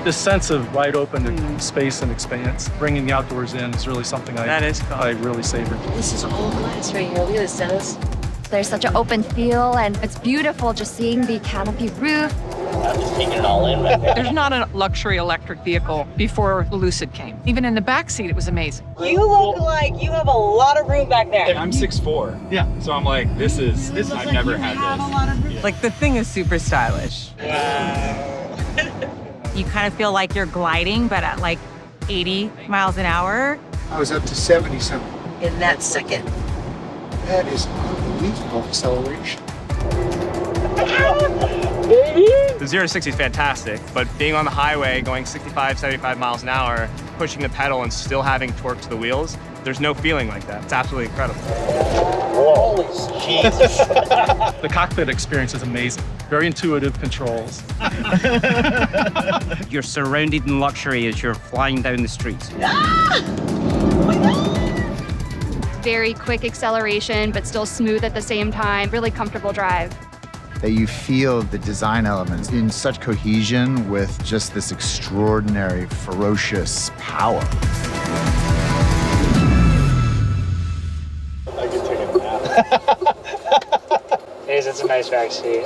This sense of wide open space and expanse, bringing the outdoors in is really something That is cool. I really savor. This is all glass right here. Look at this, Dennis. There's such an open feel, and it's beautiful just seeing the canopy roof. I'm just taking it all in right there. There's not a luxury electric vehicle before the Lucid came. Even in the back seat, it was amazing. You look like you have a lot of room back there. I'm 6'4". Yeah. So I'm like, I've never had this. Like, the thing is super stylish. Wow. You kind of feel like you're gliding, but at like 80 miles an hour. I was up to 70-something. In that second. That is unbelievable acceleration. The 0 to 60 is fantastic, but being on the highway, going 65, 75 miles an hour, pushing the pedal and still having torque to the wheels, there's no feeling like that. It's absolutely incredible. Holy Jesus. The cockpit experience is amazing. Very intuitive controls. You're surrounded in luxury as you're flying down the streets. Very quick acceleration, but still smooth at the same time. Really comfortable drive. That you feel the design elements in such cohesion with just this extraordinary, ferocious power. It's a nice back seat.